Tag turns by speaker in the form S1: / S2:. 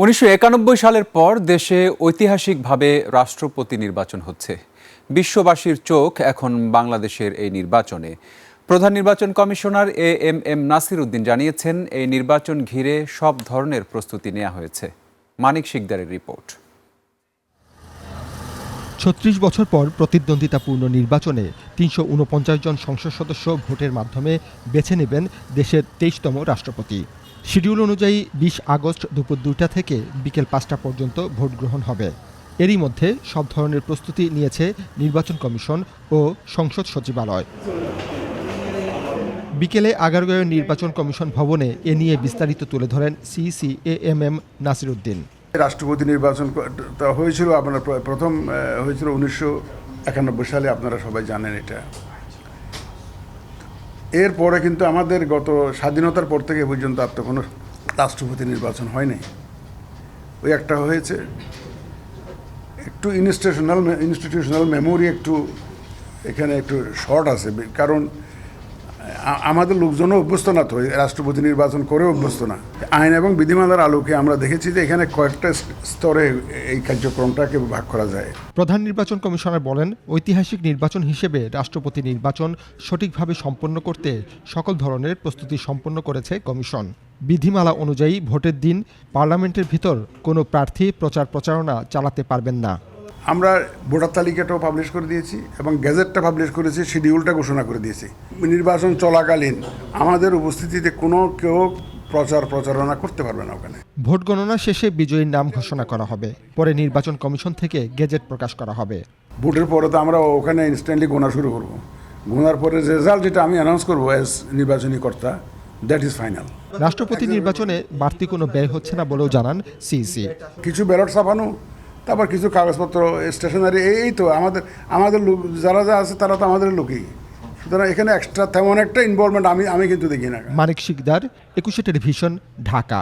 S1: 1991 সালের পর দেশে ঐতিহাসিকভাবে রাষ্ট্রপতি নির্বাচন হচ্ছে। বিশ্ববাসীর চোখ এখন বাংলাদেশের এই নির্বাচনে। প্রধান নির্বাচন কমিশনার এএমএম নাসির উদ্দিন জানিয়েছেন, এই নির্বাচন ঘিরে সব ধরনের প্রস্তুতি নেওয়া হয়েছে। মানিক শিকদারের রিপোর্ট।
S2: ৩৬ বছর পর প্রতিদ্বন্দ্বিতাপূর্ণ নির্বাচনে ৩৪৯ জন সংসদ সদস্য ভোটের মাধ্যমে বেছে নেবেন দেশের ২৩তম রাষ্ট্রপতি। শিডিউল অনুযায়ী ২০ আগস্ট দুপুর ২টা থেকে বিকেল ৫টা পর্যন্ত ভোট গ্রহণ হবে। এরই মধ্যে সব ধরনের প্রস্তুতি নিয়েছে নির্বাচন কমিশন ও সংসদ সচিবালয়। বিকেলে আগারগাঁও নির্বাচন কমিশন ভবনে এ নিয়ে বিস্তারিত তুলে ধরেন সিইসি এএমএম নাসির উদ্দিন।
S3: রাষ্ট্রপতি নির্বাচন হয়েছিল আপনার প্রথম হয়েছিল 1991 সালে, আপনারা সবাই জানেন এটা। এরপরে কিন্তু আমাদের গত স্বাধীনতার পর থেকে পর্যন্ত আর তো কোনো রাষ্ট্রপতি নির্বাচন হয়নি। ওই একটা হয়েছে, একটু ইনস্টিটিউশনাল মেমোরি একটু এখানে একটু শর্ট আছে, কারণ আমাদের লোকজনও অভ্যস্ত না তো রাষ্ট্রপতি নির্বাচন করে অভ্যস্ত না। আইন এবং বিধিমালার আলোকে আমরা দেখেছি যে এখানে কয়েকটা স্তরে এই কার্যক্রমটাকে ভাগ করা যায়।
S2: প্রধান নির্বাচন কমিশনার বলেন, ঐতিহাসিক নির্বাচন হিসেবে রাষ্ট্রপতি নির্বাচন সঠিকভাবে সম্পন্ন করতে সকল ধরনের প্রস্তুতি সম্পন্ন করেছে কমিশন। বিধিমালা অনুযায়ী ভোটের দিন পার্লামেন্টের ভিতর কোনো প্রার্থী প্রচারণা চালাতে পারবেন না।
S3: আমরা ভোটার তালিকাটাও পাবলিশ করে দিয়েছি এবং গ্যাজেটটা পাবলিশ করেছি, শিডিউলটা ঘোষণা করে দিয়েছি। নির্বাচন চলাকালীন আমাদের উপস্থিতিতে কেউ প্রচারণা করতে পারবে না ওখানে।
S2: ভোট গণনা শেষে বিজয়ীর নাম ঘোষণা করা হবে, পরে নির্বাচন কমিশন থেকে গেজেট প্রকাশ করা হবে।
S3: ভোটের পরে তো আমরা ওখানে ইনস্ট্যান্টলি গোনা শুরু করব। গোনার পরে রেজাল্ট যেটা আমি অ্যানাউন্স করবো অ্যাজ নির্বাচনী কর্তা, দ্যাট ইজ ফাইনাল।
S2: রাষ্ট্রপতি নির্বাচনে বাড়তি কোনো ব্যয় হচ্ছে না বলেও জানান সিইসি।
S3: কিছু ব্যালট ছাপানো, তারপর কিছু কাগজপত্র, স্টেশনারি, এই তো আমাদের লোক যারা আছে তারা তো আমাদের লোকই, সুতরাং এখানে এক্সট্রা তেমন একটা ইনভলভমেন্ট আমি কিন্তু দেখি না।
S2: মানিক শিকদার, ২১ টেলিভিশন, ঢাকা।